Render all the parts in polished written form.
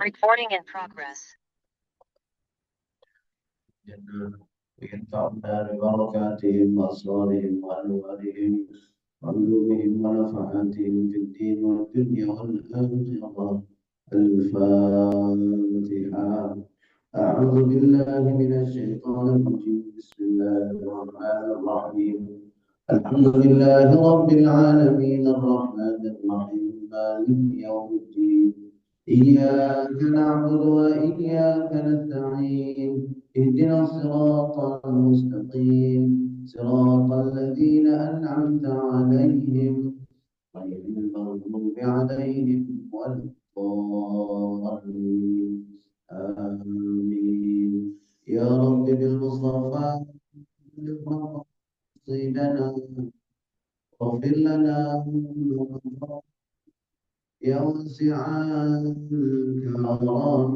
Recording in progress. وينفعنا ببركاتهم وأسرارهم وأنوارهم وعلومهم ونفحاتهم في الدين والدنيا والآخرة. الفاتحة. أعوذ بالله من الشيطان الرجيم. بسم الله الرحمن الرحيم. الحمد لله رب العالمين الرحمن الرحيم مالك يوم الدين. إياك نعبد وإياك نستعين. اهدنا الصراط المستقيم صراط الذين أنعمت عليهم غير المغضوب عليهم ولا الضالين. آمين. يا رب بالمصطفى قصيدنا واغفر لنا يا واسع الكرم.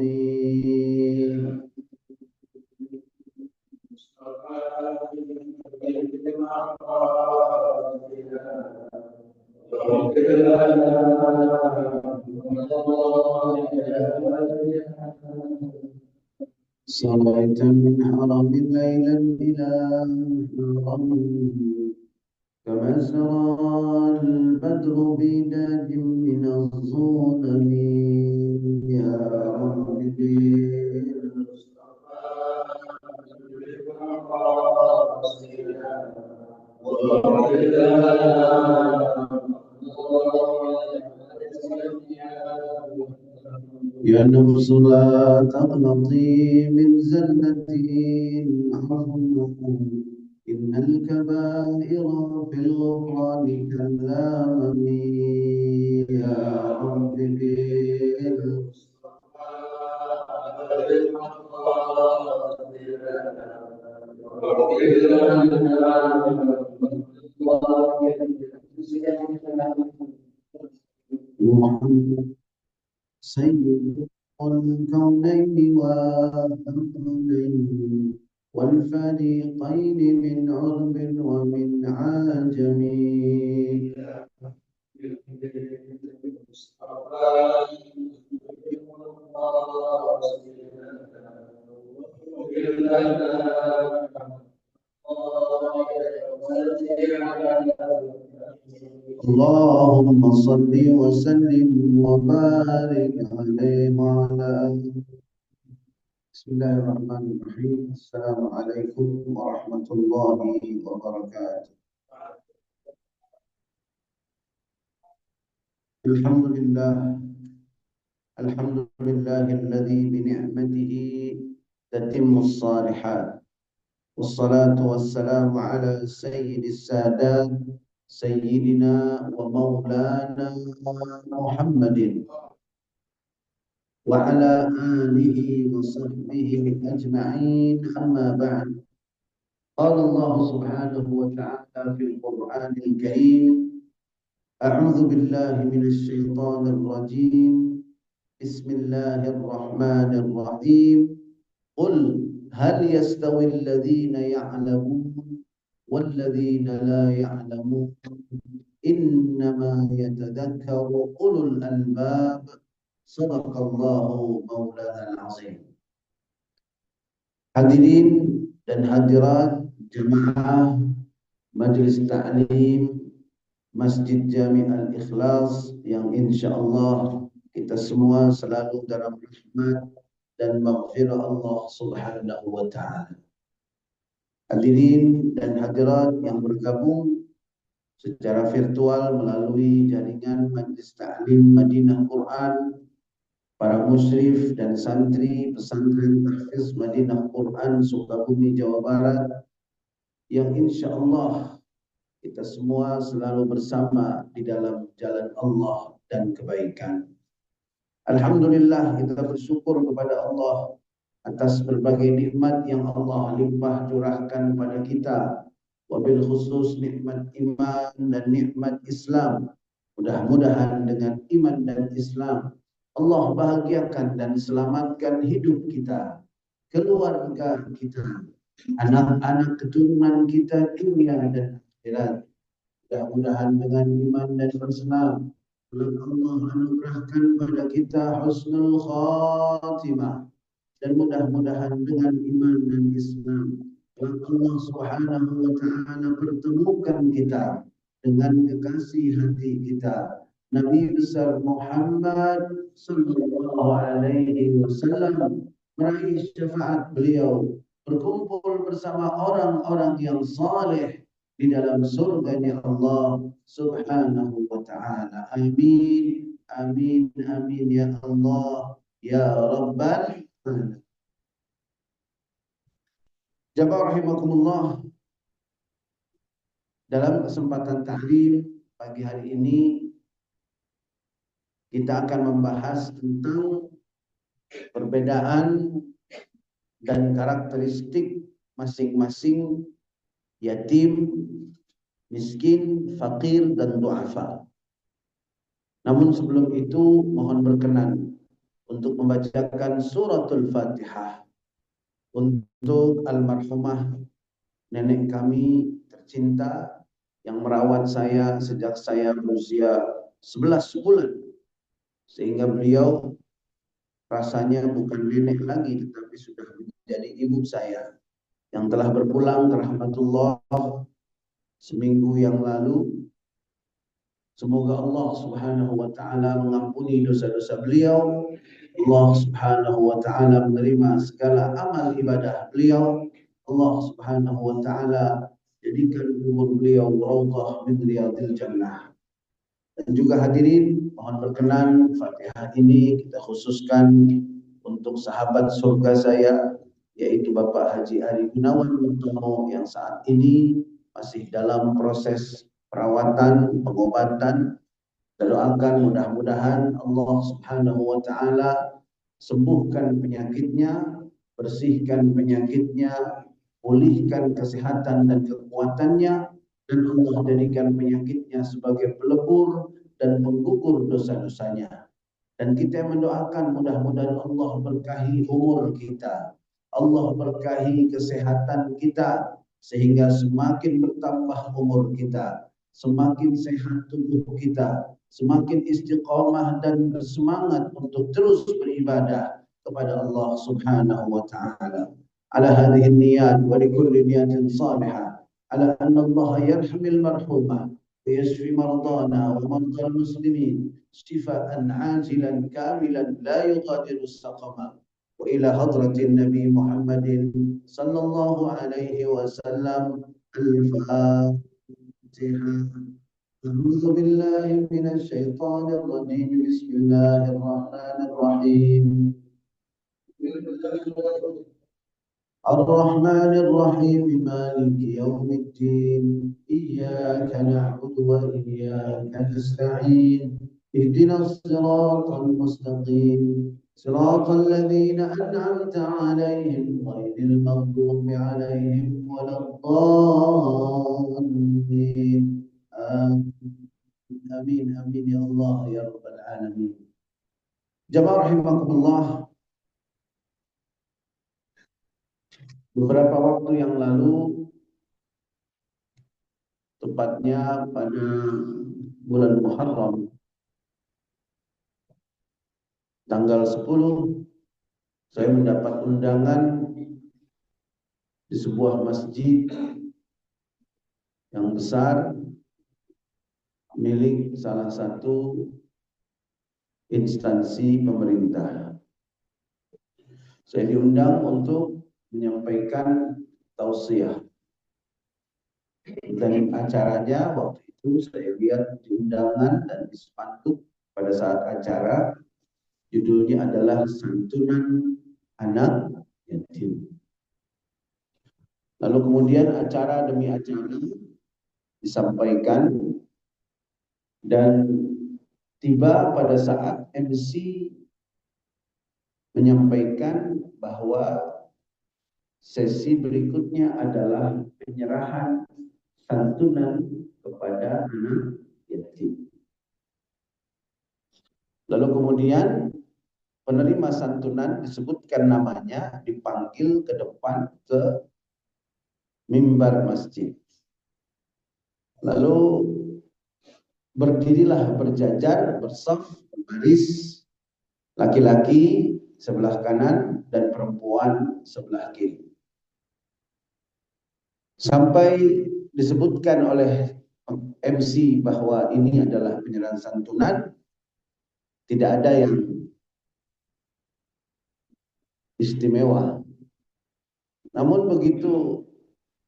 صليت من حرم ليلا إلى حرم كما سرى البدر بداد من الظلم. يا رب يا نفس لا تقنطي من زلة عظمة إن الكبائر في الغفران كاللامم. يا رب محمد سيد الكونين والثقلين والفريقين من عرب ومن عجم. اللهم صل وسلم وبارك عليه وعلى آله. بسم الله الرحمن الرحيم. السلام عليكم ورحمة الله وبركاته. الحمد لله الذي بنعمته تتم الصالحات، والصلاة والسلام على سيد السادات سيدنا ومولانا محمد وعلى آله وصحبه أجمعين. أما بعد، قال الله سبحانه وتعالى في القرآن الكريم: أعوذ بالله من الشيطان الرجيم. بسم الله الرحمن الرحيم. قل هل يستوي الذين يعلمون والذين لا يعلمون إنما يتذكر أولو الألباب. صدق الله مولانا العظيم. Hadirin dan hadirat jemaah Majelis Ta'lim Masjid Jami' Al-Ikhlas yang insya Allah kita semua selalu dalam rahmat dan maghfirah Allah Subhanahu wa Ta'ala. Hadirin dan hadirat yang bergabung secara virtual melalui jaringan Majelis Ta'lim Madinah Quran, para musyrif dan santri pesantren Tahfiz Madinah Quran Sukabumi, Jawa Barat, yang insya Allah kita semua selalu bersama di dalam jalan Allah dan kebaikan. Alhamdulillah, kita bersyukur kepada Allah atas berbagai nikmat yang Allah limpah curahkan pada kita, wabil khusus nikmat iman dan nikmat Islam. Mudah-mudahan dengan iman dan Islam Allah bahagiakan dan selamatkan hidup kita, keluarga kita, anak-anak keturunan kita dunia dan akhirat. Mudah-mudahan dengan iman dan Islam Allah anugerahkan pada kita husnul khatimah dan mudah-mudahan dengan iman dan Islam Allah Subhanahu wa taala pertemukan kita dengan kekasih hati kita Nabi besar Muhammad sallallahu alaihi wasallam, meraih syafaat beliau, berkumpul bersama orang-orang yang saleh di dalam surganya Allah Subhanahu wa taala. Amin. Amin. Amin ya Allah ya Rabbal alamin. Jamaah rahimakumullah, dalam kesempatan taklim pagi hari ini kita akan membahas tentang perbedaan dan karakteristik masing-masing yatim, miskin, fakir, dan du'afa. Namun sebelum itu mohon berkenan untuk membacakan suratul Fatihah untuk almarhumah nenek kami tercinta yang merawat saya sejak saya berusia 11 bulan. Sehingga beliau rasanya bukan nenek lagi tetapi sudah menjadi ibu saya yang telah berpulang ke rahmatullah seminggu yang lalu. Semoga Allah Subhanahu wa taala mengampuni dosa-dosa beliau. Allah Subhanahu wa taala menerima segala amal ibadah beliau. Allah Subhanahu wa taala jadikan kubur beliau raudhah min riyadil jannah. Dan juga hadirin, mohon berkenan Fatihah ini kita khususkan untuk sahabat surga saya, yaitu Bapak Haji Ari Gunawan Muntono yang saat ini masih dalam proses perawatan, pengobatan. Kita doakan mudah-mudahan Allah Subhanahu wa taala sembuhkan penyakitnya, bersihkan penyakitnya, pulihkan kesehatan dan kekuatannya, dan Allah jadikan penyakitnya sebagai pelebur dan penggugur dosa-dosanya. Dan kita mendoakan mudah-mudahan Allah berkahi umur kita, Allah berkahi kesehatan kita, sehingga semakin bertambah umur kita, semakin sehat tubuh kita, semakin istiqamah dan bersemangat untuk terus beribadah kepada Allah Subhanahu wa taala. Ala hadhihi niyat wa likulli niyatin salihah, ala anna Allah yarhamil marhumah wa yashfi mardana wa mardal muslimin shifaan ajilan kamilan la yughadiru saqama. وإلى حضرة النبي محمد صلى الله عليه وسلم الفاتحة. أعوذ بالله من الشيطان الرجيم بسم الله الرحمن الرحيم الرحمن الرحيم مالك يوم الدين إياك نعبد وإياك نستعين اهدنا الصراط المستقيم صراط الذين أنعمت عليهم غير المغضوب عليهم ولا الضالين آمين آمين يا الله يا رب العالمين. Jamaah rahimakumullah, beberapa waktu yang lalu, tepatnya pada bulan Muharram tanggal 10, saya mendapat undangan di sebuah masjid yang besar milik salah satu instansi pemerintah. Saya diundang untuk menyampaikan tausiah. Dan acaranya waktu itu saya lihat di undangan dan di spanduk pada saat acara, judulnya adalah santunan anak yatim. Lalu kemudian acara demi acara disampaikan, dan tiba pada saat MC menyampaikan bahwa sesi berikutnya adalah penyerahan santunan kepada anak yatim. Lalu kemudian penerima santunan disebutkan namanya, dipanggil ke depan ke mimbar masjid. Lalu berdirilah berjajar, bersaf, berbaris, laki-laki sebelah kanan dan perempuan sebelah kiri. Sampai disebutkan oleh MC bahwa ini adalah penyerahan santunan, tidak ada yang istimewa. Namun begitu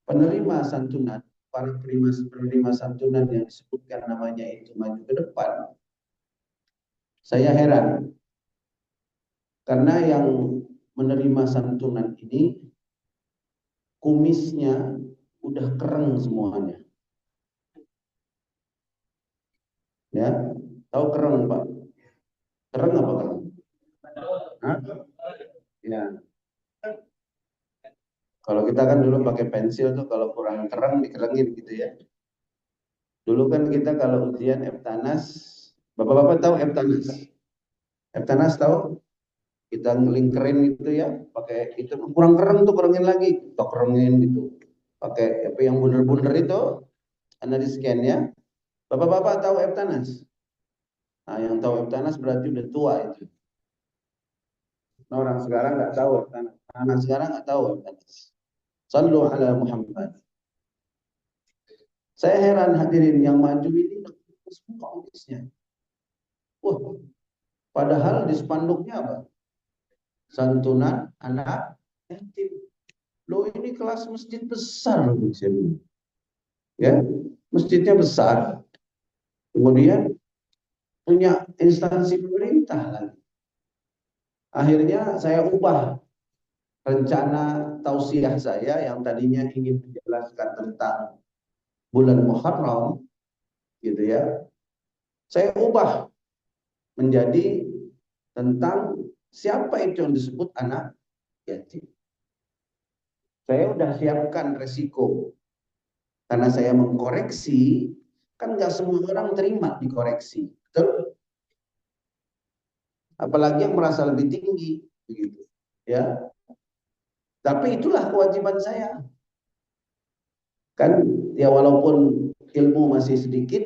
penerima santunan, para penerima santunan yang disebutkan namanya itu maju ke depan, saya heran karena yang menerima santunan ini kumisnya udah keren semuanya. Ya, tahu keren Pak? Keren apa keren? Hah? Ya. Kalau kita kan dulu pakai pensil tuh kalau kurang keren dikerengin gitu ya. Dulu kan kita kalau ujian Eptanas, Bapak-bapak tahu Eptanas? Eptanas tahu? Kita ngelingkerin itu ya, pakai itu kurang keren tuh kerengin lagi, kita kerengin gitu. Pakai apa yang bunder-bunder itu, Anda di scan ya. Bapak-bapak tahu Eptanas? Nah, yang tahu Eptanas berarti udah tua itu. Nah, orang sekarang nggak tahu Eptanas. Anak sekarang nggak tahu Eptanas. Sallu ala Muhammad. Saya heran hadirin yang maju ini semua kumisnya. Wah, padahal di spanduknya apa? Santunan anak yatim. Loh ini kelas masjid besar loh ya, masjidnya besar. Kemudian punya instansi pemerintah lagi. Akhirnya saya ubah rencana tausiah saya yang tadinya ingin menjelaskan tentang bulan Muharram gitu ya. Saya ubah menjadi tentang siapa itu yang disebut anak yatim. Saya udah siapkan resiko karena saya mengkoreksi, kan nggak semua orang terima dikoreksi, betul? Apalagi yang merasa lebih tinggi, begitu, ya. Tapi itulah kewajiban saya, kan? Ya walaupun ilmu masih sedikit,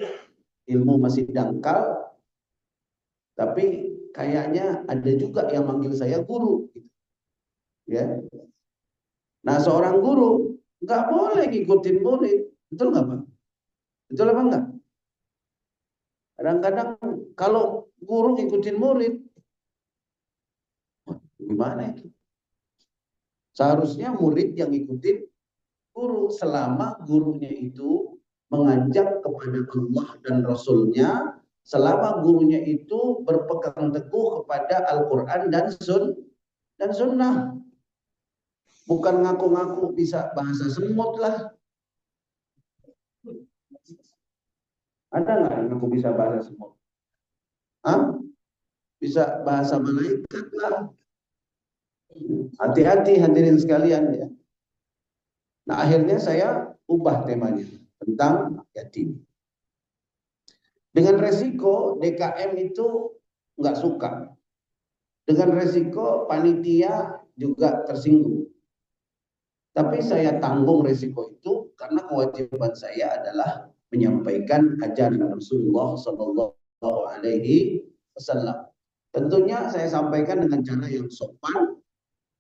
ilmu masih dangkal, tapi kayaknya ada juga yang manggil saya guru, gitu, ya. Nah seorang guru nggak boleh ngikutin murid, betul nggak Pak? Betul apa enggak? Kadang-kadang kalau guru ngikutin murid, gimana itu? Seharusnya murid yang ngikutin guru selama gurunya itu mengajak kepada Allah dan Rasulnya, selama gurunya itu berpegang teguh kepada Al-Quran dan Sunnah. Bukan ngaku-ngaku bisa bahasa semut lah. Ada nggak yang ngaku bisa bahasa semut? Hah? Bisa bahasa malaikat lah. Hati-hati hadirin sekalian ya. Nah akhirnya saya ubah temanya tentang yatim. Dengan resiko DKM itu nggak suka. Dengan resiko panitia juga tersinggung. Tapi saya tanggung resiko itu karena kewajiban saya adalah menyampaikan ajaran Rasulullah Sallallahu Alaihi Wasallam. Tentunya saya sampaikan dengan cara yang sopan,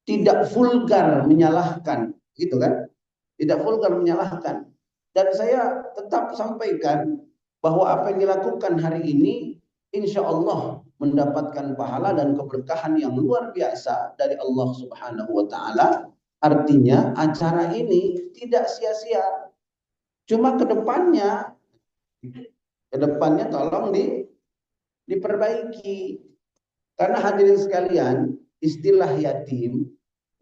tidak vulgar menyalahkan, gitu kan? Tidak vulgar menyalahkan. Dan saya tetap sampaikan bahwa apa yang dilakukan hari ini insya Allah mendapatkan pahala dan keberkahan yang luar biasa dari Allah Subhanahu wa taala. Artinya acara ini tidak sia-sia. Cuma kedepannya tolong diperbaiki. Karena hadirin sekalian, istilah yatim,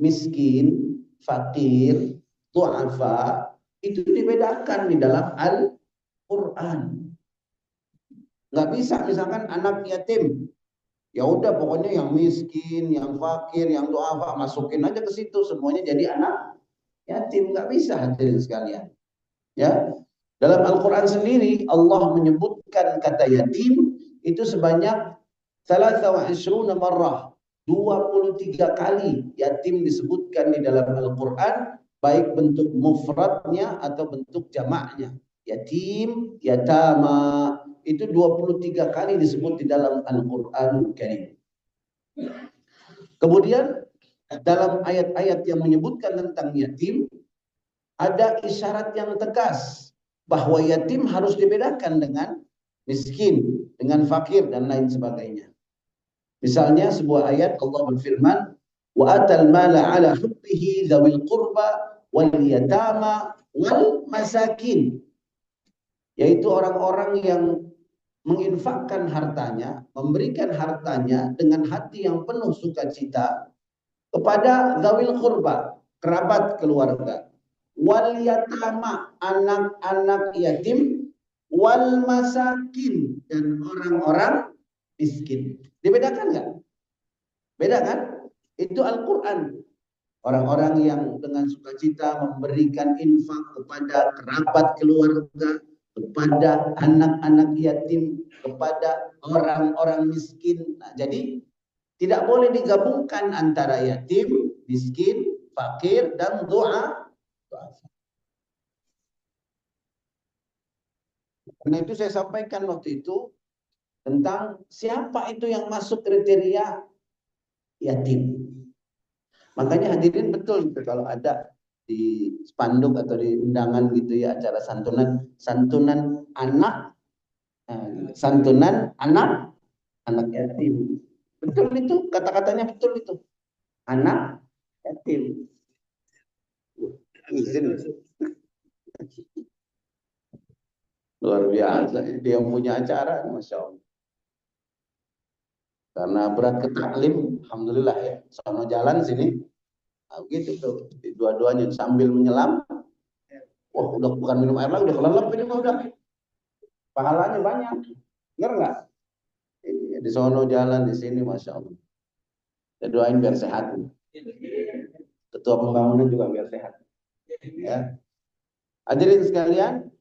miskin, fakir, du'afa itu dibedakan di dalam Al-Quran. Nggak bisa misalkan anak yatim, ya udah pokoknya yang miskin, yang fakir, yang du'afa masukin aja ke situ, semuanya jadi anak yatim. Nggak bisa hadirin sekalian. Ya, dalam Al-Quran sendiri Allah menyebutkan kata yatim itu sebanyak 23 marrah, 23 kali yatim disebutkan di dalam Al-Quran, baik bentuk mufradnya atau bentuk jamaknya. Yatim, yatama, itu 23 kali disebut di dalam Al-Qur'anul Karim. Kemudian dalam ayat-ayat yang menyebutkan tentang yatim, ada isyarat yang tegas bahwa yatim harus dibedakan dengan miskin, dengan fakir dan lain sebagainya. Misalnya sebuah ayat Allah berfirman, wa atal mala ala hubbihi dzawil qurba wal yatama wal masakin, yaitu orang-orang yang menginfakkan hartanya, memberikan hartanya dengan hati yang penuh sukacita kepada dzawil qurba, kerabat keluarga, wal yatama, anak-anak yatim, wal masakin, dan orang-orang miskin. Dibedakan nggak? Beda kan? Itu Al-Quran. Orang-orang yang dengan sukacita memberikan infak kepada kerabat keluarga, kepada anak-anak yatim, kepada orang-orang miskin. Nah, jadi tidak boleh digabungkan antara yatim, miskin, fakir, dan doa. Karena itu saya sampaikan waktu itu tentang siapa itu yang masuk kriteria yatim. Makanya hadirin betul kalau ada di spanduk atau di undangan gitu ya, acara santunan anak anak yatim. Betul itu, kata-katanya betul itu. Anak yatim. Luar biasa, dia punya acara, Masya Allah. Karena berat ke taklim, alhamdulillah ya. Sono jalan sini, nah, gitu tuh. Dua-duanya sambil menyelam. Wah, udah bukan minum air lagi, udah kelelep ini mah udah. Pahalanya banyak. Benar nggak? Di sono jalan, di sini, Masya Allah. Kita doain biar sehat. Ketua pembangunan juga biar sehat. Ya. Hadirin sekalian,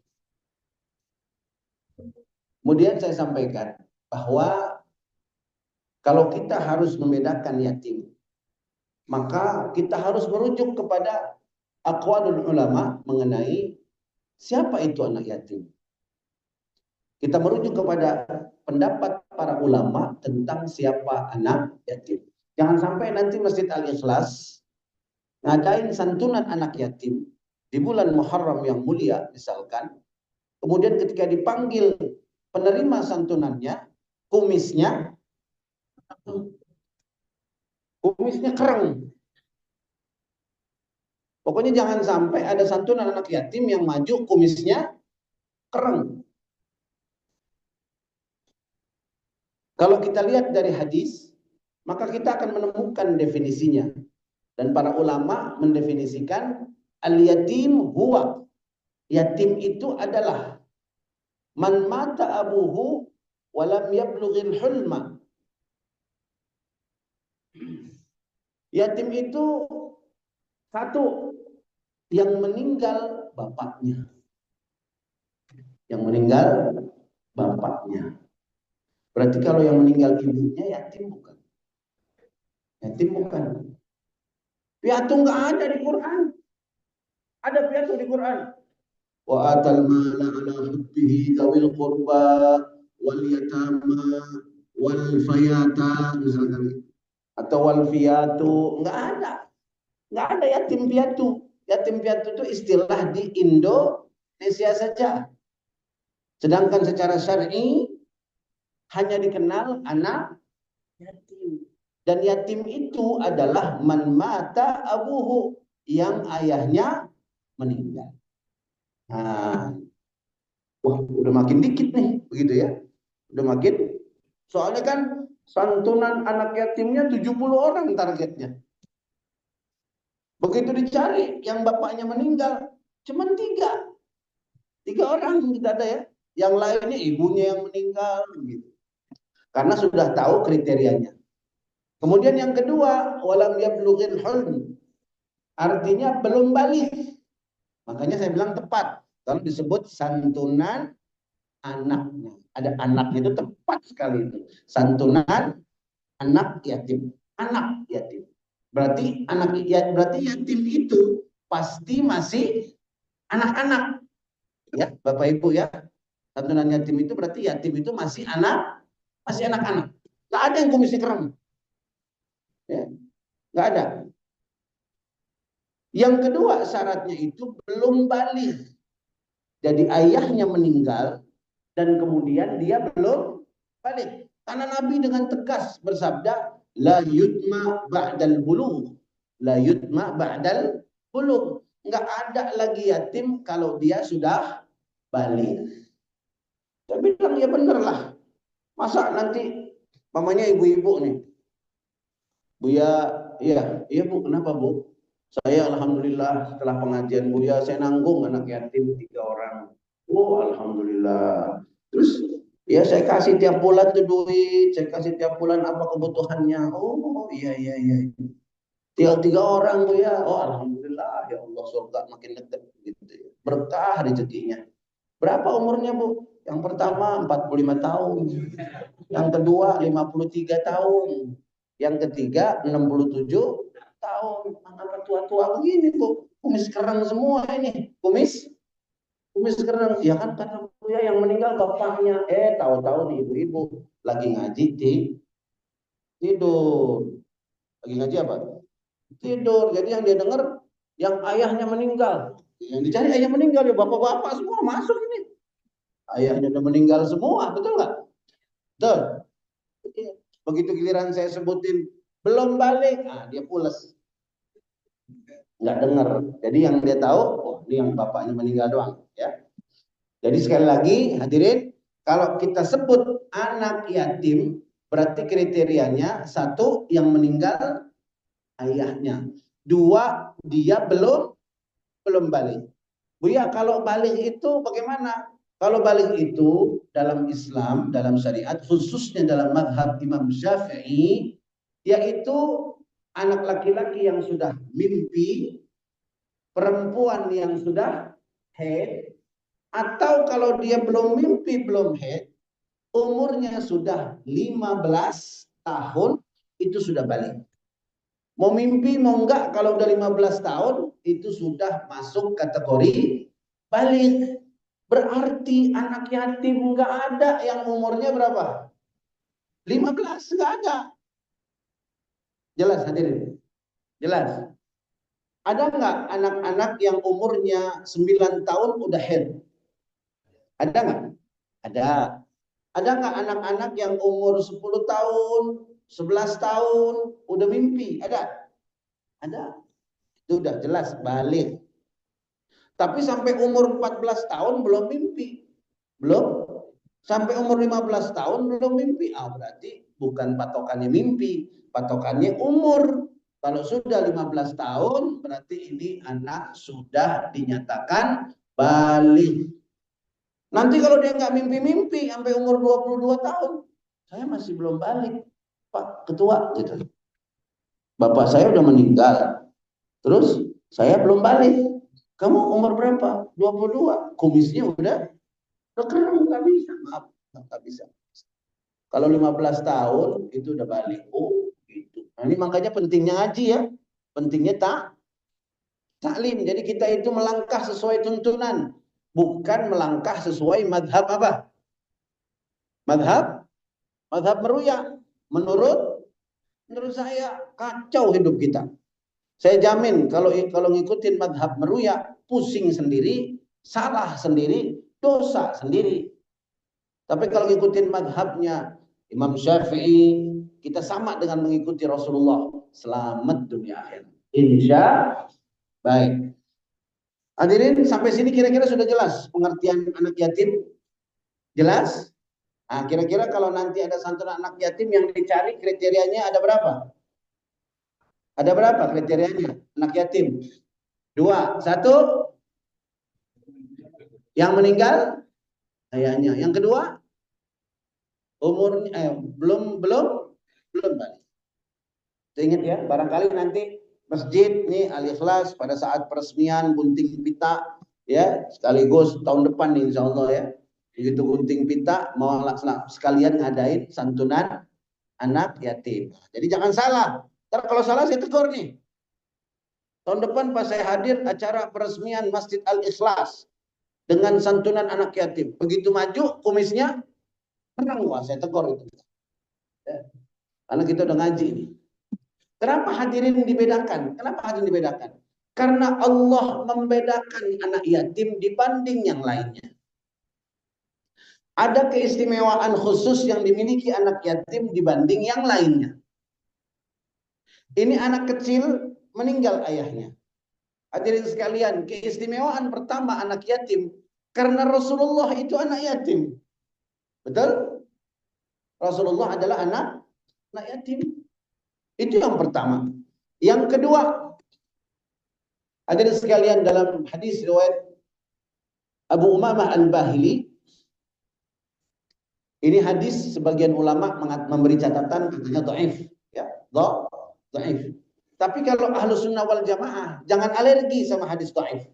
kemudian saya sampaikan bahwa kalau kita harus membedakan yatim, maka kita harus merujuk kepada aqwalul ulama mengenai siapa itu anak yatim. Kita merujuk kepada pendapat para ulama tentang siapa anak yatim. Jangan sampai nanti Masjid Al-Ikhlas ngadain santunan anak yatim di bulan Muharram yang mulia misalkan, kemudian ketika dipanggil penerima santunannya, kumisnya keren. Pokoknya jangan sampai ada santunan anak yatim yang maju kumisnya keren. Kalau kita lihat dari hadis, maka kita akan menemukan definisinya. Dan para ulama mendefinisikan al-yatim huwa. Yatim itu adalah man mata abuhu walam yablughil hulma. Yatim itu satu, yang meninggal bapaknya. Yang meninggal bapaknya. Berarti kalau yang meninggal ibunya yatim bukan? Yatim bukan. Piatu nggak ada di Quran. Ada piatu di Quran. Wa atal mala ala hubbihi dzawil qurba wal yatama wal fayata misalkan, atau wal fiyatu, nggak ada yatim piatu. Yatim piatu itu istilah di Indonesia saja. Sedangkan secara syar'i hanya dikenal anak yatim. Dan yatim itu adalah man mata abuhu, yang ayahnya meninggal. Nah, wah udah makin dikit nih, begitu ya. Udah makin, soalnya kan santunan anak yatimnya 70 orang targetnya. Begitu dicari yang bapaknya meninggal, cuma 3 orang kita ada ya. Yang lainnya ibunya yang meninggal gitu. Karena sudah tahu kriterianya. Kemudian yang kedua, walam yablughil hulm. Artinya belum balik. Makanya saya bilang tepat kalau disebut santunan anaknya. Ada anaknya itu tepat sekali itu. Santunan anak yatim. Anak yatim. Berarti yatim itu pasti masih anak-anak. Ya, Bapak Ibu ya. Santunan yatim itu berarti yatim itu masih anak-anak. Nggak ada yang kumisnya keren. Ya, nggak ada. Yang kedua syaratnya itu belum balik. Jadi ayahnya meninggal dan kemudian dia belum balik. Karena Nabi dengan tegas bersabda, la yutma ba'dal bulugh. La yutma ba'dal bulugh. Enggak ada lagi yatim kalau dia sudah balik. Saya bilang ya bener lah. Masa nanti mamanya ibu-ibu nih. Buya, iya Bu, kenapa Bu? Saya alhamdulillah setelah pengajian Buya saya nanggung anak yatim 3 orang. Oh alhamdulillah. Terus ya saya kasih tiap bulan tuh duit, saya kasih tiap bulan apa kebutuhannya. Oh iya. Tinggal 3 orang Buya. Oh alhamdulillah ya Allah surga makin dekat gitu. Berkah rezekinya. Berapa umurnya Bu? Yang pertama 45 tahun. Yang kedua 53 tahun. Yang ketiga 67 tahun. Kenapa tua-tua begini Bu? Kumis kerang semua ini. Kumis kerang. Ya kan kata ya yang meninggal bapaknya. Tahu-tahu nih ibu-ibu lagi ngaji tidur. Lagi ngaji apa? Tidur. Jadi yang dia dengar yang ayahnya meninggal. Yang dicari ayah meninggal ya bapak-bapak semua masuk ini. Ayahnya udah meninggal semua, betul nggak? Betul. Begitu giliran saya sebutin belum balik, dia pules, nggak dengar. Jadi yang dia tahu, oh ini yang bapaknya meninggal doang, ya. Jadi sekali lagi hadirin, kalau kita sebut anak yatim, berarti kriterianya satu yang meninggal ayahnya, dua dia belum balik. Buya, kalau balik itu bagaimana? Kalau balik itu dalam Islam, dalam syariat, khususnya dalam mazhab Imam Syafi'i, yaitu anak laki-laki yang sudah mimpi, perempuan yang sudah haid, atau kalau dia belum mimpi, belum haid, umurnya sudah 15 tahun, itu sudah balik. Mau mimpi, mau enggak, kalau udah 15 tahun, itu sudah masuk kategori balik. Berarti anak yatim nggak ada yang umurnya berapa? 15, nggak ada. Jelas hadirin? Jelas. Ada nggak anak-anak yang umurnya 9 tahun udah haid? Ada nggak? Ada. Ada nggak anak-anak yang umur 10 tahun, 11 tahun udah mimpi? Ada? Ada. Itu udah jelas balik. Tapi sampai umur 14 tahun belum mimpi. Belum. Sampai umur 15 tahun belum mimpi. Berarti bukan patokannya mimpi, patokannya umur. Kalau sudah 15 tahun berarti ini anak sudah dinyatakan balik. Nanti kalau dia nggak mimpi-mimpi sampai umur 22 tahun, saya masih belum balik, Pak Ketua gitu. Bapak saya udah meninggal. Terus saya belum balik. Kamu umur berapa? 22. Kumisnya udah keren, nggak bisa. Maaf, nggak bisa. Kalau 15 tahun itu udah balik. Oh, gitu. Nah, ini makanya pentingnya ngaji ya. Pentingnya taklim. Jadi kita itu melangkah sesuai tuntunan, bukan melangkah sesuai madhab apa? Madhab meruya. Menurut saya kacau hidup kita. Saya jamin kalau ngikutin madhab meruya, pusing sendiri, salah sendiri, dosa sendiri. Tapi kalau ngikutin madhabnya Imam Syafi'i, kita sama dengan mengikuti Rasulullah. Selamat dunia akhirat. Insya baik. Hadirin, sampai sini kira-kira sudah jelas pengertian anak yatim? Jelas? Nah, kira-kira kalau nanti ada santunan anak yatim yang dicari kriterianya ada berapa? Ada berapa kriterianya anak yatim? 2. 1, yang meninggal ayahnya. Yang kedua, umurnya belum balik. Ingat ya, barangkali nanti masjid nih Al-Ikhlas pada saat peresmian gunting pita ya, sekaligus tahun depan nih insya Allah ya. Begitu gunting pita mau sekalian ngadain santunan anak yatim. Jadi jangan salah. Ntar kalau salah saya tegur nih. Tahun depan pas saya hadir acara peresmian Masjid Al-Ikhlas dengan santunan anak yatim. Begitu maju kumisnya terang, wah saya tegur itu. Ya. Karena kita udah ngaji ini. Kenapa hadirin dibedakan? Kenapa hadirin dibedakan? Karena Allah membedakan anak yatim dibanding yang lainnya. Ada keistimewaan khusus yang dimiliki anak yatim dibanding yang lainnya. Ini anak kecil meninggal ayahnya. Hadirin sekalian, keistimewaan pertama anak yatim karena Rasulullah itu anak yatim. Betul? Rasulullah adalah anak yatim. Itu yang pertama. Yang kedua, hadirin sekalian, dalam hadis riwayat Abu Umamah Al-Bahili, ini hadis sebagian ulama memberi catatan katanya dhaif, ya, dhaif. Tapi kalau ahlu sunnah wal jamaah jangan alergi sama hadis dhaif.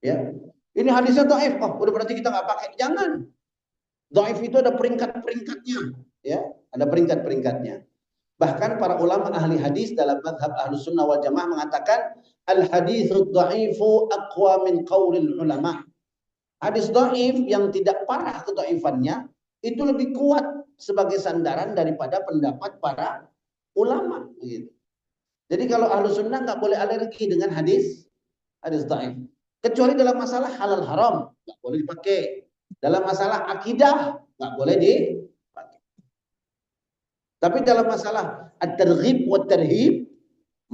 Ya, ini hadisnya dhaif, oh udah berarti kita nggak pakai. Jangan. Dhaif itu ada peringkat-peringkatnya, ya, ada peringkat-peringkatnya. Bahkan para ulama ahli hadis dalam mazhab ahlu sunnah wal jamaah mengatakan al haditsu dhaifu aqwa min qaulil ulama. Hadis dhaif yang tidak parah kedhaifannya itu lebih kuat sebagai sandaran daripada pendapat para ulama. Gitu. Jadi kalau ahlu sunnah nggak boleh alergi dengan hadis dhaif. Kecuali dalam masalah halal haram nggak boleh dipakai. Dalam masalah akidah nggak boleh dipakai. Tapi dalam masalah at-targhib wa tarhib,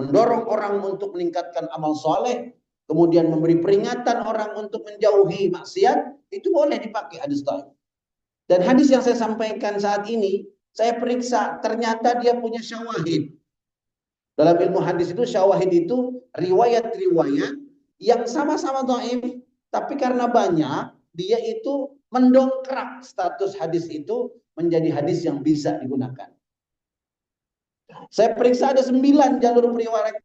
mendorong orang untuk meningkatkan amal soleh, kemudian memberi peringatan orang untuk menjauhi maksiat, itu boleh dipakai hadis dhaif. Dan hadis yang saya sampaikan saat ini, saya periksa, ternyata dia punya syawahid. Dalam ilmu hadis itu, syawahid itu riwayat-riwayat yang sama-sama dhaif, tapi karena banyak, dia itu mendongkrak status hadis itu menjadi hadis yang bisa digunakan. Saya periksa ada 9 jalur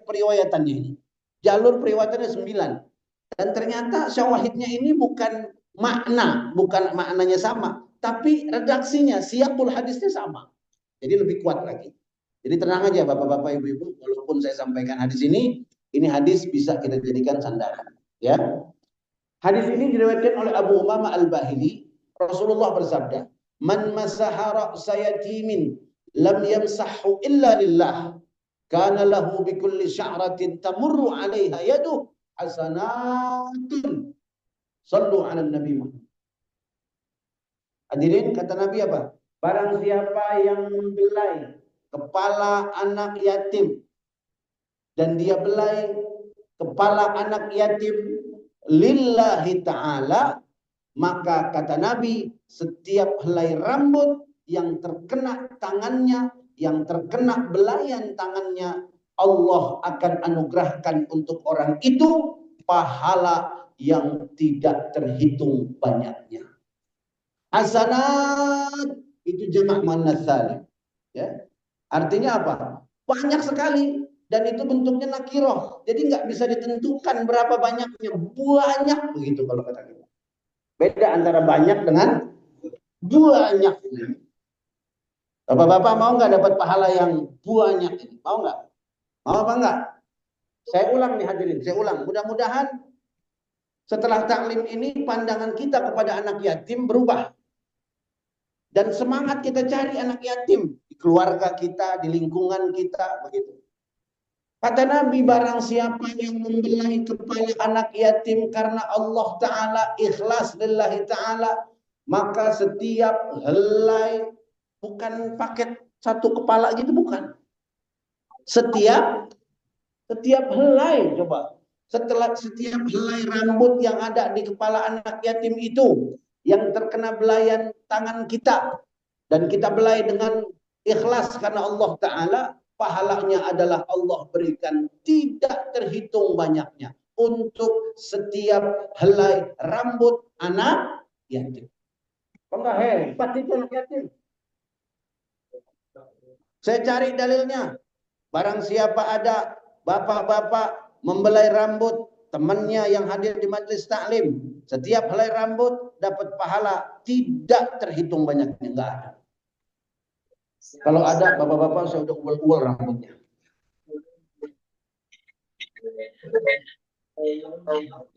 periwayatannya ini. Jalur periwayatannya 9. Dan ternyata syawahidnya ini bukan maknanya sama. Tapi redaksinya, siyaqul hadisnya sama. Jadi lebih kuat lagi. Jadi tenang aja bapak-bapak, ibu-ibu, walaupun saya sampaikan hadis ini hadis bisa kita jadikan sandaran. Ya. Hadis ini diriwayatkan oleh Abu Umamah Al-Bahili. Rasulullah bersabda, "Man masaha ra'sa yatimin lam yamsahhu illa lillah. Kana lahu bi kulli sya'ratin tamurru 'alaiha yaduh hasanatun." Sallu 'ala Nabi Muhammad. Hadirin, kata Nabi apa? Barang siapa yang membelai kepala anak yatim dan dia belai kepala anak yatim lillahi ta'ala, maka kata Nabi, setiap helai rambut yang terkena tangannya, yang terkena belayan tangannya, Allah akan anugerahkan untuk orang itu pahala yang tidak terhitung banyaknya. Hasanat itu jamak muannats salim. Ya. Artinya apa? Banyak sekali, dan itu bentuknya nakiroh. Jadi nggak bisa ditentukan berapa banyaknya. Banyak begitu kalau kata kita. Beda antara banyak dengan banyak. Bapak-bapak mau nggak dapat pahala yang banyak ini? Mau nggak? Mau apa nggak? Saya ulang nih hadirin, saya ulang. Mudah-mudahan setelah taklim ini pandangan kita kepada anak yatim berubah. Dan semangat kita cari anak yatim di keluarga kita, di lingkungan kita, begitu. Kata Nabi, barang siapa yang membelai kepala anak yatim karena Allah Ta'ala ikhlas lillahi Ta'ala, maka setiap helai, bukan paket satu kepala gitu, bukan. Setiap helai, coba. Setiap helai rambut yang ada di kepala anak yatim itu, yang terkena belayan tangan kita, dan kita belai dengan ikhlas karena Allah Ta'ala, pahalanya adalah Allah berikan tidak terhitung banyaknya untuk setiap helai rambut anak yatim. Enggak hebat itu anak yatim. Saya cari dalilnya. Barang siapa ada bapak-bapak membelai rambut temannya yang hadir di majelis taklim, setiap helai rambut dapat pahala tidak terhitung banyaknya, enggak ada. Kalau ada bapak-bapak saya udah uol-uol rambutnya.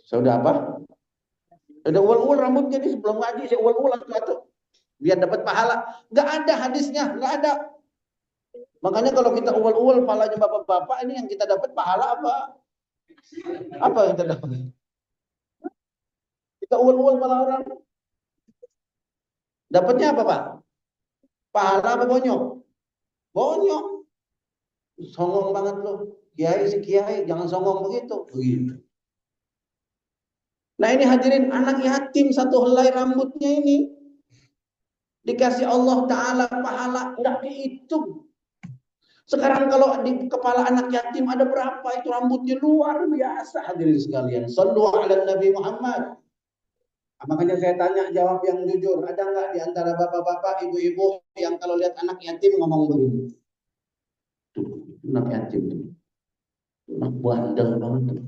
Saya udah apa? Ada ual-ual rambutnya di sebelum ngaji, saya ual-ual atau biar dapat pahala. Nggak ada hadisnya, nggak ada. Makanya kalau kita ual-ual palanya bapak-bapak ini yang kita dapat pahala apa? Apa yang kita dapat? Kita ual-ual pala orang. Dapatnya apa, Pak? Pahala apa bonyok? Bonyok. Songong banget loh. Kiai si kiai, jangan songong begitu. Begitu. Nah ini hadirin, anak yatim satu helai rambutnya ini dikasih Allah Ta'ala pahala, nggak dihitung. Sekarang kalau di kepala anak yatim ada berapa itu rambutnya luar biasa, hadirin sekalian. Sallu ala Nabi Muhammad. Makanya saya tanya, jawab yang jujur. Ada nggak di antara bapak-bapak, ibu-ibu yang kalau lihat anak yatim ngomong begini? Tuh, anak yatim tuh. Anak bandel banget tuh.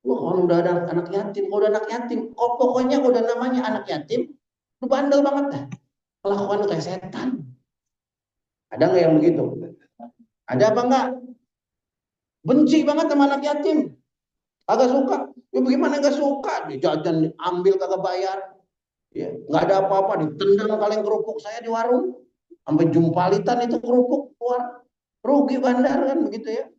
Wah, kalau udah ada anak yatim, kalau udah anak yatim, oh, pokoknya udah namanya anak yatim, lu bandel banget dah. Kelakuan lu kayak setan. Ada nggak yang begitu? Ada apa enggak? Benci banget sama anak yatim. Agak suka. Ya bagaimana gak suka? Jajan ambil kagak bayar. Ya, nggak ada apa-apa, ditendang kaleng kerupuk saya di warung. Sampai jumpalitan itu kerupuk keluar. Rugi bandar kan begitu ya.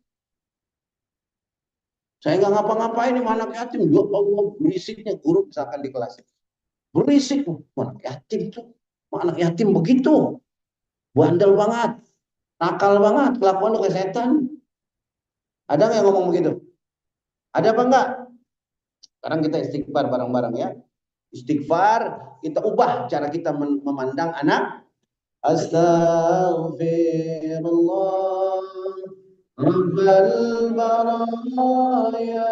Saya nggak ngapa-ngapain ini anak yatim. Ya Allah, berisiknya guru misalkan di kelas. Berisik, anak yatim tuh. Anak yatim begitu. Bandel banget. Nakal banget. Kelakuan lu kayak setan. Ada nggak yang ngomong begitu? Ada apa enggak? Sekarang kita istighfar bareng-bareng ya. Istighfar, kita ubah cara kita memandang anak. Astaghfirullah Rabbal baraya.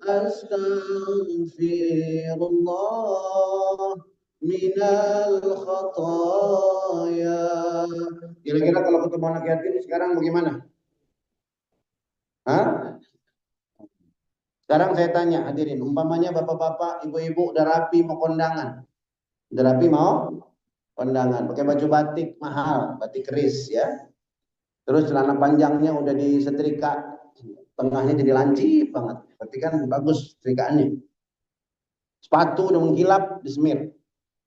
Astaghfirullah minal khataya. Kira-kira kalau ketemu anak yatim sekarang bagaimana? Hah? Sekarang saya tanya hadirin, umpamanya bapak-bapak, ibu-ibu udah rapi mau kondangan. Udah rapi mau kondangan, pakai baju batik mahal, batik keris ya. Terus celana panjangnya udah disetrika, tengahnya jadi lancip banget. Berarti kan bagus setrikaannya. Sepatu udah mengkilap, disemir.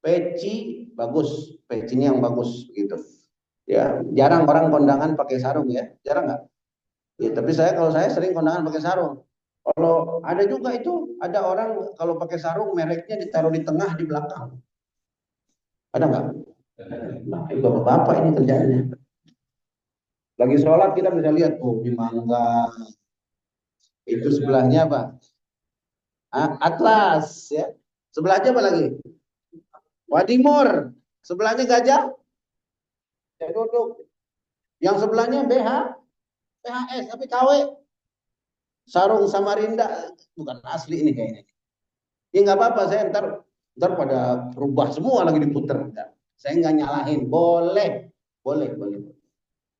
Peci bagus, pecinya yang bagus begitu. Ya, jarang orang kondangan pakai sarung ya, jarang nggak? Ya, tapi kalau saya sering kondangan pakai sarung. Kalau ada juga itu, ada orang kalau pakai sarung mereknya ditaruh di tengah di belakang. Ada nggak? Nah, itu bapak-bapak ini kerjanya. Lagi sholat kita bisa lihat, oh di mangga. Itu sebelahnya apa? Atlas ya. Sebelahnya apa lagi? Wadimor. Sebelahnya gajah. Ya duduk. Yang sebelahnya BHS tapi KW. Sarung Samarinda bukan asli ini kayaknya. Ya nggak apa-apa, saya ntar pada rubah semua lagi diputer. Enggak. Saya nggak nyalahin, boleh.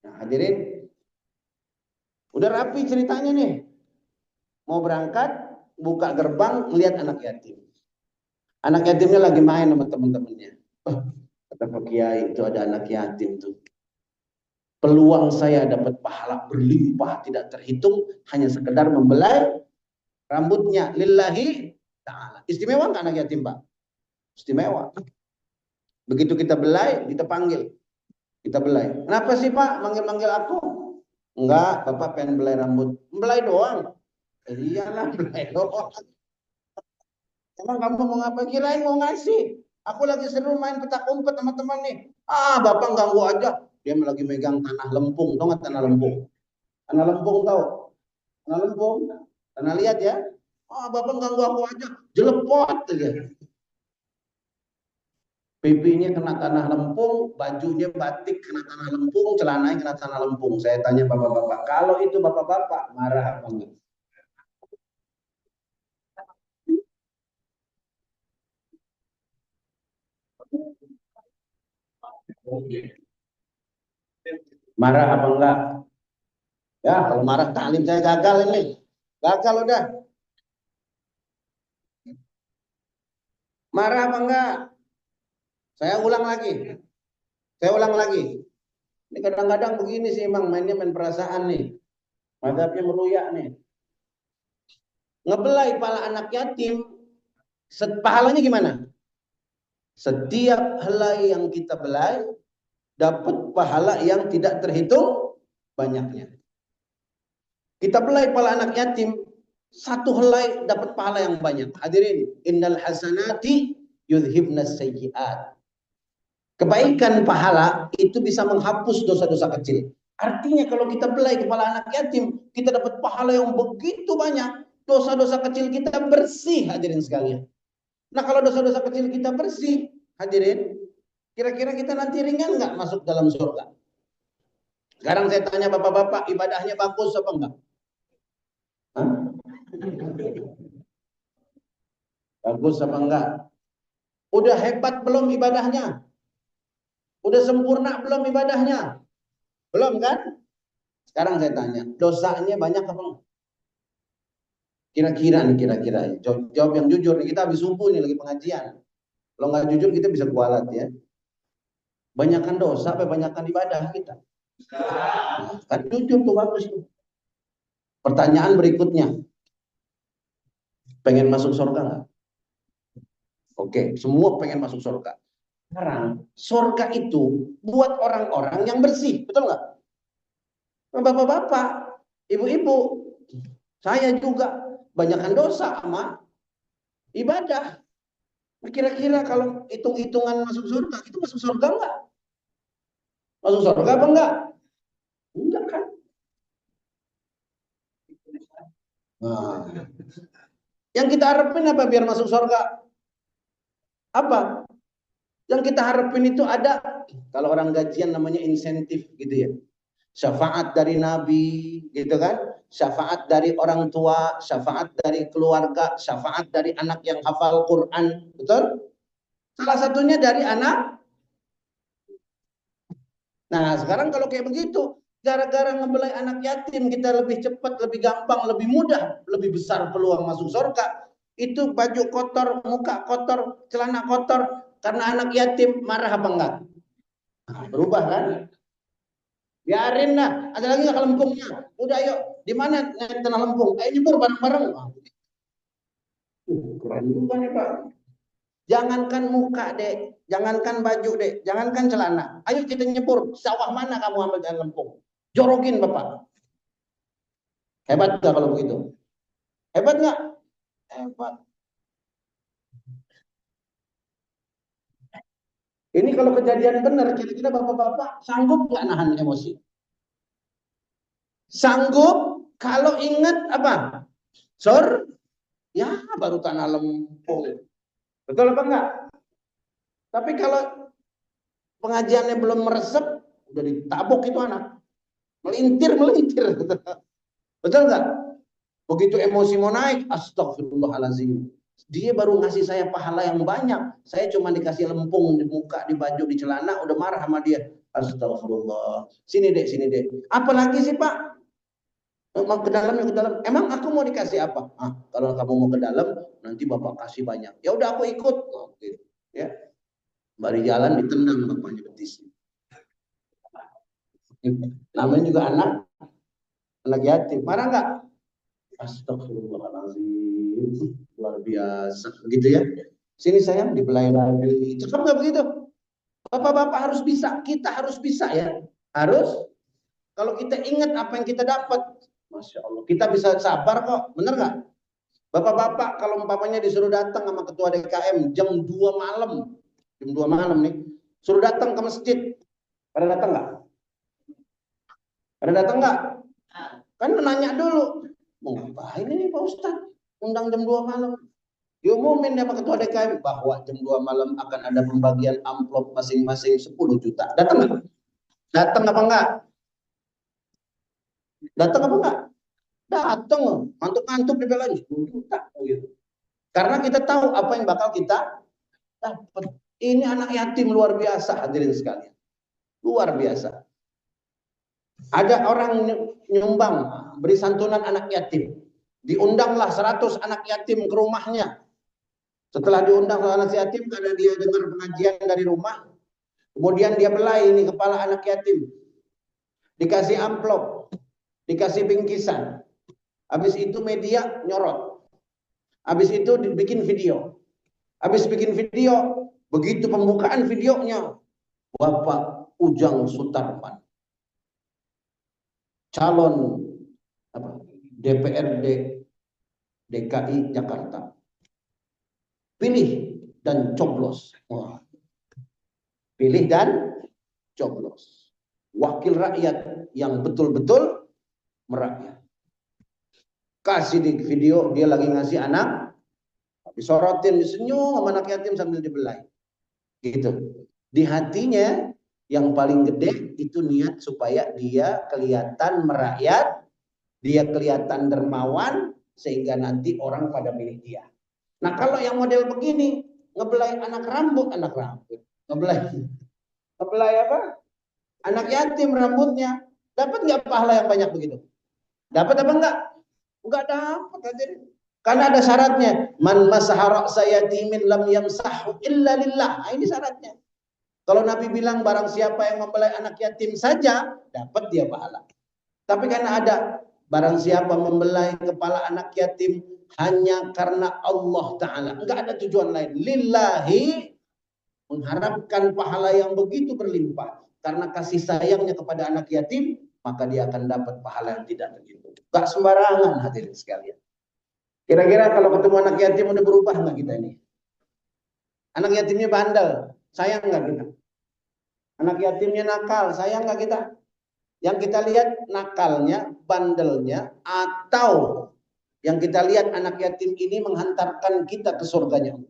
Nah, hadirin, udah rapi ceritanya nih. Mau berangkat, buka gerbang, melihat anak yatim. Anak yatimnya lagi main sama teman-temannya. Oh, kata Pak Kiai, itu ada anak yatim tuh. Peluang saya dapat pahala berlimpah tidak terhitung, hanya sekedar membelai rambutnya lillahi ta'ala. Istimewa nggak anak yatim, Pak? Istimewa. Begitu kita belai, kita panggil. Kita belai. Kenapa sih Pak manggil-manggil aku? Enggak, Bapak pengen belai rambut. Belai doang. Iyalah, belai doang. Emang kamu mau ngapain? Kirain mau ngasih. Aku lagi seru main petak umpet sama teman nih. Ah, Bapak ganggu aja. Dia lagi megang tanah lempung. Tahu nggak tanah lempung? Tanah lempung tahu? Tanah lempung. Tanah liat ya. Ah, Bapak ganggu aku aja. Jelepot aja. Pipinya kena tanah lempung, bajunya batik kena tanah lempung, celananya kena tanah lempung. Saya tanya bapak-bapak, kalau itu bapak-bapak marah apa enggak? Marah apa enggak? Ya, kalau marah taklim saya gagal ini. Gagal udah. Marah apa enggak? Saya ulang lagi. Saya ulang lagi. Ini kadang-kadang begini sih emang mainnya main perasaan nih. Madhabnya meruyak nih. Ngebelai pala anak yatim, pahalanya gimana? Setiap helai yang kita belai dapat pahala yang tidak terhitung banyaknya. Kita belai pala anak yatim, satu helai dapat pahala yang banyak. Hadirin, innal hasanati yudhibnas sayyi'at. Kebaikan pahala itu bisa menghapus dosa-dosa kecil. Artinya kalau kita belai kepala anak yatim, kita dapat pahala yang begitu banyak. Dosa-dosa kecil kita bersih, hadirin sekalian. Nah kalau dosa-dosa kecil kita bersih, hadirin, kira-kira kita nanti ringan nggak masuk dalam surga? Sekarang saya tanya bapak-bapak, ibadahnya bagus apa enggak? Hah? Bagus apa enggak? Udah hebat belum ibadahnya? Udah sempurna belum ibadahnya? Belum kan? Sekarang saya tanya, dosanya banyak apa enggak? Kira-kira nih, kira-kira. Jawab yang jujur nih, kita habis subuh nih lagi pengajian. Kalau nggak jujur kita bisa kualat ya. Banyakan dosa apa banyakan ibadah kita? Kan jujur tuh bagus tuh. Pertanyaan berikutnya, pengen masuk surga nggak? Oke, semua pengen masuk surga. Sekarang, surga itu buat orang-orang yang bersih, betul nggak? Bapak-bapak, ibu-ibu, saya juga banyakkan dosa sama ibadah. Kira-kira kalau hitung-hitungan masuk surga, itu masuk surga nggak? Masuk surga apa enggak? Enggak kan? Nah, yang kita harapin apa biar masuk surga? Apa? Yang kita harapin itu ada, kalau orang gajian namanya insentif gitu ya. Syafaat dari Nabi, gitu kan? Syafaat dari orang tua, syafaat dari keluarga, syafaat dari anak yang hafal Quran, betul? Salah satunya dari anak. Nah, sekarang kalau kayak begitu, gara-gara ngebelai anak yatim, kita lebih cepat, lebih gampang, lebih mudah, lebih besar peluang masuk surga. Itu baju kotor, muka kotor, celana kotor, karena anak yatim, marah apa enggak? Nah, berubah kan? Biarin lah, ada lagi nggak lempungnya? Udah yuk, di mana tanah lempung? Ayo nyebur bareng-bareng. Keren juga nih Pak. Jangankan muka dek, jangankan baju dek, jangankan celana. Ayo kita nyebur, sawah mana kamu ambil dari lempung? Jorokin Bapak. Hebat nggak kalau begitu? Hebat nggak? Hebat. Ini kalau kejadian benar, kira-kira bapak-bapak sanggup nggak nahan emosi? Sanggup kalau ingat apa? Sor, ya baru tanah lempung. Betul apa enggak? Tapi kalau pengajiannya belum meresep, udah ditabok itu anak. Melintir. Betul nggak? Begitu emosi mau naik, astagfirullahaladzim. Dia baru ngasih saya pahala yang banyak. Saya cuma dikasih lempung di muka, di baju, di celana, udah marah sama dia. Astagfirullah. Sini dek. Apalagi sih Pak? Mau ke dalam, ke dalam. Emang aku mau dikasih apa? Ah, kalau kamu mau ke dalam, nanti Bapak kasih banyak. Ya udah aku ikut. Oh, gitu. Ya. Bari jalan ditendang bapaknya betisnya. Namanya juga anak yatim. Marah nggak? Astagfirullahaladzim. Luar biasa. Begitu ya. Sini sayang dibelai lagi. Cakep nggak begitu? Bapak-bapak harus bisa. Kita harus bisa ya. Harus. Kalau kita ingat apa yang kita dapat. Masya Allah. Kita bisa sabar kok. Bener nggak? Bapak-bapak kalau umpamanya disuruh datang sama ketua DKM jam 2 malam. Jam 2 malam nih. Suruh datang ke masjid. Pada datang nggak? Pada datang nggak? Kan nanya dulu. Mau ngapain ini Pak Ustadz? Undang jam 2 malam. Diumumin sama ketua DKM bahwa jam 2 malam akan ada pembagian amplop masing-masing 10 juta. Datang nggak? Datang apa enggak? Datang apa enggak? Datang. Ngantuk-ngantuk di belakang 10 juta. Gitu. Karena kita tahu apa yang bakal kita dapat. Ini anak yatim luar biasa hadirin sekalian. Luar biasa. Ada orang nyumbang beri santunan anak yatim. Diundanglah 100 anak yatim ke rumahnya. Setelah diundang anak yatim karena dia dengar pengajian dari rumah, kemudian dia belai ini kepala anak yatim. Dikasih amplop, dikasih bingkisan. Habis itu media nyorot. Habis itu dibikin video. Habis bikin video, begitu pembukaan videonya, Bapak Ujang Sutarman, calon DPRD DKI Jakarta, pilih dan coblos. Wah. Pilih dan coblos. Wakil rakyat yang betul-betul merakyat. Kasih di video dia lagi ngasih anak, disorotin, disenyum sama anak yatim sambil dibelai. Gitu. Di hatinya yang paling gede itu niat supaya dia kelihatan merakyat, dia kelihatan dermawan, sehingga nanti orang pada milih dia. Nah kalau yang model begini, ngebelai anak rambut, ngebelai apa? Anak yatim rambutnya, dapat nggak pahala yang banyak begitu? Dapat apa enggak? Enggak dapat. Karena ada syaratnya. Man masaha ra'sa yatimin lam yamsahu illa lillah. Nah, ini syaratnya. Kalau Nabi bilang barang siapa yang membelai anak yatim saja, dapat dia pahala. Tapi karena ada barang siapa membelai kepala anak yatim hanya karena Allah Ta'ala. Enggak ada tujuan lain. Lillahi, mengharapkan pahala yang begitu berlimpah. Karena kasih sayangnya kepada anak yatim, maka dia akan dapat pahala yang tidak terhitung. Enggak sembarangan hadirin sekalian. Kira-kira kalau ketemu anak yatim udah berubah nggak kita ini? Anak yatimnya bandel, sayang nggak kita? Anak yatimnya nakal, sayang nggak kita? Yang kita lihat nakalnya, bandelnya, atau yang kita lihat anak yatim ini menghantarkan kita ke surganya.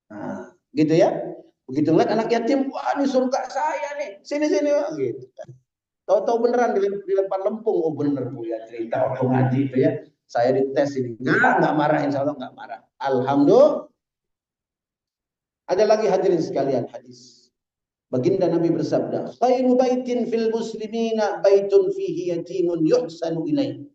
Nah, gitu ya. Begitu lihat anak yatim, wah ini surga saya nih, sini-sini, gitu. Tahu-tahu beneran dilempar lempung, oh bener Bu ya cerita waktu ngaji itu ya. Saya dites ini, nggak marah, insya Allah nggak marah. Alhamdulillah. Ada lagi hadirin sekalian hadis. Baginda Nabi bersabda, khairu baitin fil muslimina baitun fihi yatimun yuhsanu ilaih.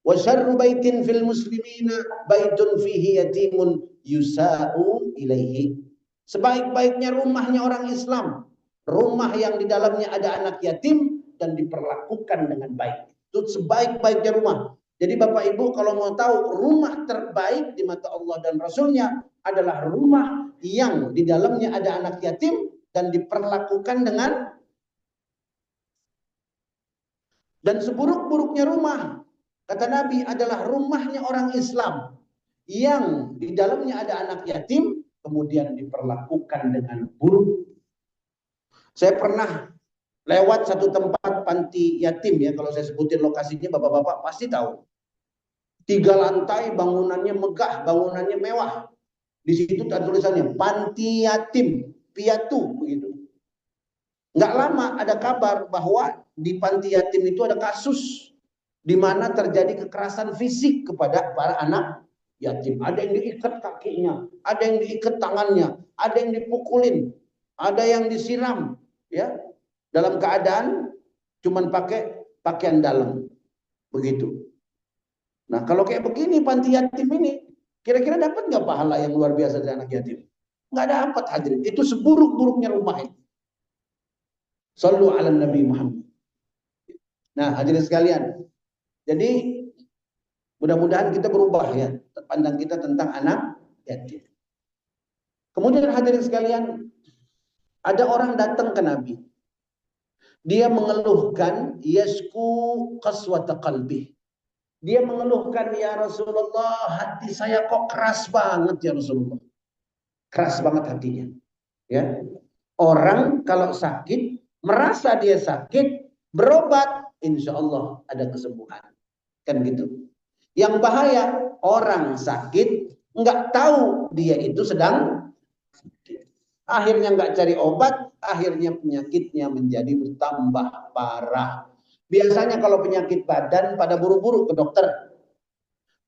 Wa syarru baitin fil muslimina baitun fihi yatimun yusa'u ilaihi. Sebaik-baiknya rumahnya orang Islam, rumah yang di dalamnya ada anak yatim dan diperlakukan dengan baik. Itu sebaik-baiknya rumah. Jadi Bapak Ibu kalau mau tahu rumah terbaik di mata Allah dan Rasulnya adalah rumah yang di dalamnya ada anak yatim dan diperlakukan dengan, dan seburuk-buruknya rumah kata Nabi adalah rumahnya orang Islam yang di dalamnya ada anak yatim kemudian diperlakukan dengan buruk. Saya pernah lewat satu tempat panti yatim ya, kalau saya sebutin lokasinya bapak-bapak pasti tahu. 3 lantai, bangunannya megah, bangunannya mewah. Di situ ada tulisannya panti yatim, piatu begitu. Nggak lama ada kabar bahwa di panti yatim itu ada kasus di mana terjadi kekerasan fisik kepada para anak yatim. Ada yang diikat kakinya, ada yang diikat tangannya, ada yang dipukulin, ada yang disiram, ya, dalam keadaan cuman pakai pakaian dalam, begitu. Nah kalau kayak begini panti yatim ini, kira-kira dapat nggak pahala yang luar biasa dari anak yatim? Nggak dapat hadirin. Itu seburuk-buruknya rumah itu. Sallu ala Nabi Muhammad. Nah hadirin sekalian, jadi mudah-mudahan kita berubah ya pandang kita tentang anak yatim. Kemudian hadirin sekalian, ada orang datang ke Nabi. Dia mengeluhkan yasku qaswata qalbi. Dia mengeluhkan, ya Rasulullah, hati saya kok keras banget ya Rasulullah. Keras banget hatinya. Ya. Orang kalau sakit, merasa dia sakit, berobat, insya Allah ada kesembuhan. Kan gitu. Yang bahaya, orang sakit, nggak tahu dia itu sedang sakit. Akhirnya nggak cari obat, akhirnya penyakitnya menjadi bertambah parah. Biasanya kalau penyakit badan pada buru-buru ke dokter.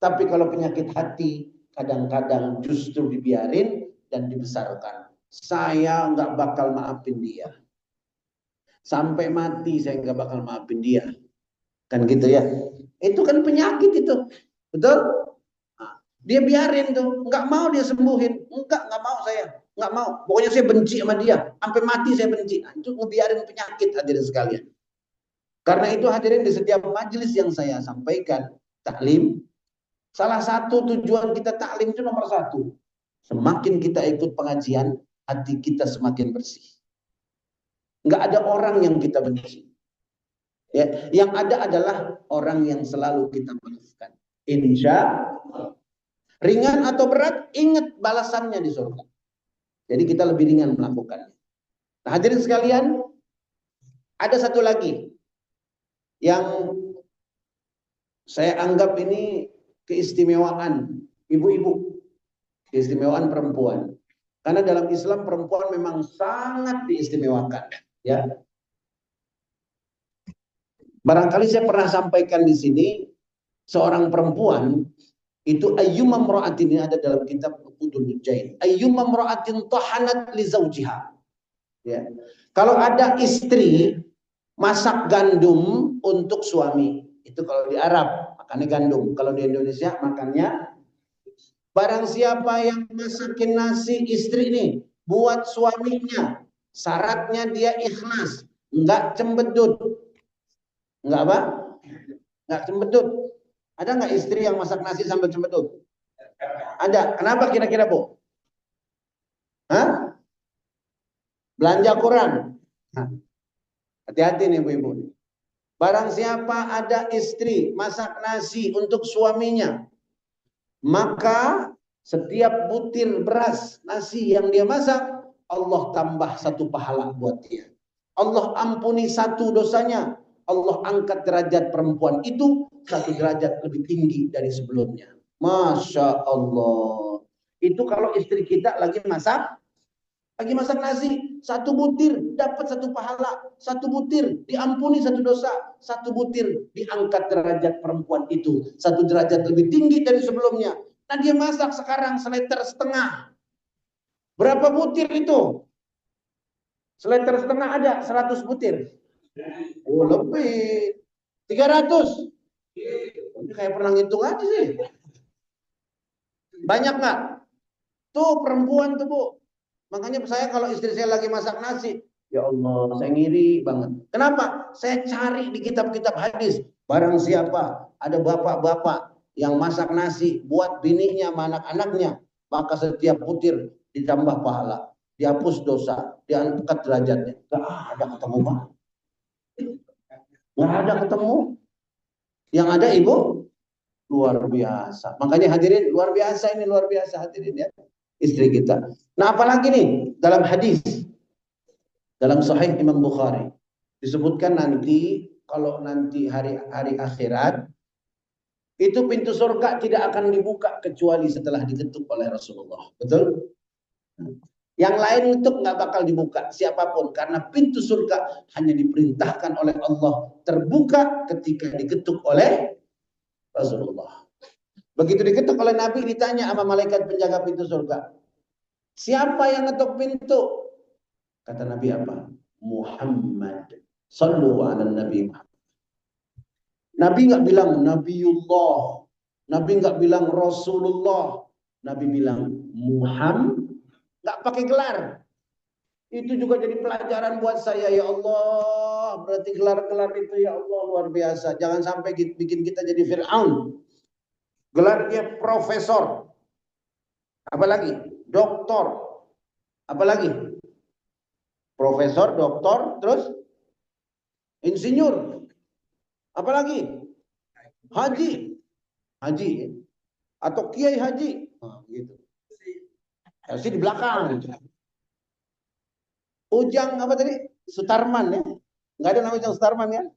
Tapi kalau penyakit hati kadang-kadang justru dibiarin dan dibesarkan. Saya nggak bakal maafin dia. Sampai mati saya nggak bakal maafin dia. Kan gitu ya. Itu kan penyakit itu. Betul? Nah, dia biarin tuh. Nggak mau dia sembuhin. Nggak mau saya. Nggak mau. Pokoknya saya benci sama dia. Sampai mati saya benci. Nah, itu ngebiarin penyakit hadirin sekalian. Karena itu hadirin di setiap majelis yang saya sampaikan taklim, Salah satu tujuan kita taklim itu nomor satu. Semakin kita ikut pengajian, hati kita semakin bersih. Nggak ada orang yang kita benci. Ya, yang ada adalah orang yang selalu kita maafkan. Insya Allah. Ringan atau berat, ingat balasannya di surga. Jadi kita lebih ringan melakukannya. Nah, hadirin sekalian, ada satu lagi yang saya anggap ini keistimewaan ibu-ibu, keistimewaan perempuan. Karena dalam Islam perempuan memang sangat diistimewakan, ya. Barangkali saya pernah sampaikan di sini, seorang perempuan itu ayyuma imra'atin, ini ada dalam kitab Uqudul Jain. Ayyuma imra'atin tahanat li zawjiha. Ya. Kalau ada istri masak gandum untuk suami, itu kalau di Arab makannya gandum, kalau di Indonesia makannya, barang siapa yang masakin nasi istri ini buat suaminya, syaratnya dia ikhlas, enggak cembedut. Enggak apa? Enggak cembedut. Ada enggak istri yang masak nasi sambil cembedut? Ada. Kenapa kira-kira, Bu? Hah? Belanja Quran. Hati-hati nih ibu-ibu. Barang siapa ada istri masak nasi untuk suaminya, maka setiap butir beras nasi yang dia masak, Allah tambah satu pahala buat dia. Allah ampuni satu dosanya. Allah angkat derajat perempuan itu satu derajat lebih tinggi dari sebelumnya. Masya Allah. Itu kalau istri kita lagi masak nasi, satu butir dapat satu pahala, satu butir diampuni satu dosa, satu butir diangkat derajat perempuan itu satu derajat lebih tinggi dari sebelumnya. Nah, dia masak sekarang seliter setengah. Berapa butir itu? Seliter setengah ada 100 butir. Oh, lebih 300. Ini kayak pernah ngitung aja sih. Banyak nggak? Tuh perempuan tuh, Bu. Makanya saya kalau istri saya lagi masak nasi, ya Allah, saya ngiri banget. Kenapa? Saya cari di kitab-kitab hadis. Barang siapa ada bapak-bapak yang masak nasi buat bininya sama anak-anaknya, maka setiap butir ditambah pahala, dihapus dosa, diangkat derajatnya. Gak ada ketemu, Pak. Gak ada ketemu. Yang ada Ibu luar biasa. Makanya hadirin, luar biasa ini, luar biasa hadirin ya. Istri kita. Nah, apalagi nih dalam hadis dalam Sahih Imam Bukhari disebutkan nanti kalau nanti hari akhirat itu pintu surga tidak akan dibuka kecuali setelah diketuk oleh Rasulullah. Betul? Yang lain itu nggak bakal dibuka siapapun karena pintu surga hanya diperintahkan oleh Allah terbuka ketika diketuk oleh Rasulullah. Begitu diketuk oleh Nabi, ditanya sama malaikat penjaga pintu surga, siapa yang ngetuk pintu? Kata Nabi apa? Muhammad. Sallu ala Nabi Muhammad. Nabi nggak bilang Nabiullah, Nabi nggak bilang Rasulullah, Nabi bilang Muhammad, nggak pakai gelar. Itu juga jadi pelajaran buat saya, ya Allah. Berarti gelar-gelar itu ya Allah luar biasa. Jangan sampai bikin kita jadi Fir'aun. Gelar dia profesor, apalagi doktor, apalagi profesor, doktor, terus insinyur, apalagi haji, atau kiai haji, nah, gitu. Harusnya di belakang. Ujang apa tadi? Sutarman ya, nggak ada nama Ujang Sutarman ya?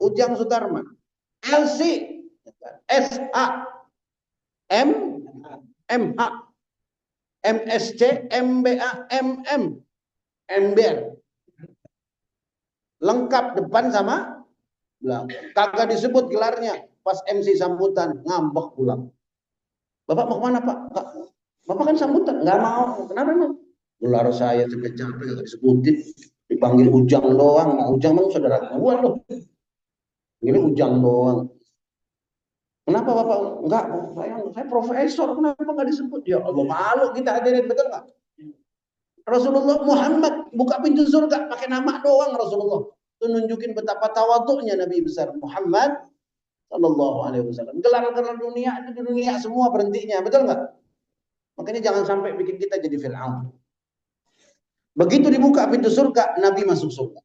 Ujang Sutarman, LC, SA. MH, MSC, MBA, MBR. Lengkap depan sama belakang. Kagak disebut gelarnya. Pas MC sambutan, ngambek pulang. Bapak mau kemana, Pak? Bapak kan sambutan. Nggak mau. Kenapa emang? Gelar saya capek-capek nggak disebutin. Dipanggil Ujang doang. Nah, Ujang memang saudara gua loh. Ini Ujang doang. Kenapa Bapak? Enggak, saya profesor. Kenapa nggak disebut? Ya Allah, malu kita hadirin, betul nggak? Rasulullah Muhammad buka pintu surga pakai nama doang Rasulullah. Itu nunjukin betapa tawaduknya Nabi besar Muhammad Sallallahu alaihi wasallam. Gelar-gelar dunia itu di dunia semua berhentinya, betul nggak? Makanya jangan sampai bikin kita jadi Fir'aun. Begitu dibuka pintu surga, Nabi masuk surga.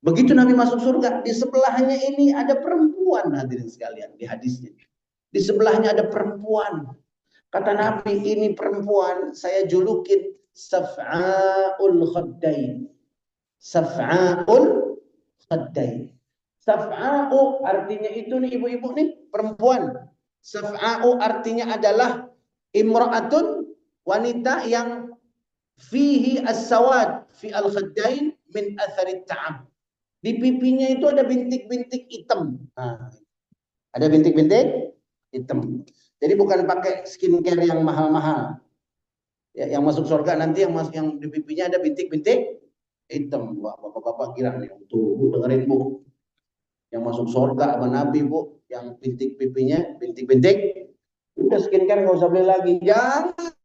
Begitu Nabi masuk surga, di sebelahnya ini ada perempuan, hadirin sekalian, di hadisnya. Di sebelahnya ada perempuan. Kata Nabi, ini perempuan saya julukin Saf'aul Khaddain. Saf'aul Khaddain. Saf'a'u artinya itu nih ibu-ibu nih, perempuan. Saf'a'u artinya adalah imra'atun, wanita yang fihi as-sawad fi al-khaddain min atharit ta'am. Di pipinya itu ada bintik-bintik hitam. Nah, ada bintik-bintik hitam. Jadi bukan pakai skincare yang mahal-mahal. Ya, yang masuk surga nanti yang di pipinya ada bintik-bintik hitam. Wah, bapak-bapak kira nih, tuh dengerin Bu. Yang masuk surga sama Nabi Bu, yang bintik pipinya bintik-bintik, udah skincare nggak usah beli lagi. Jangan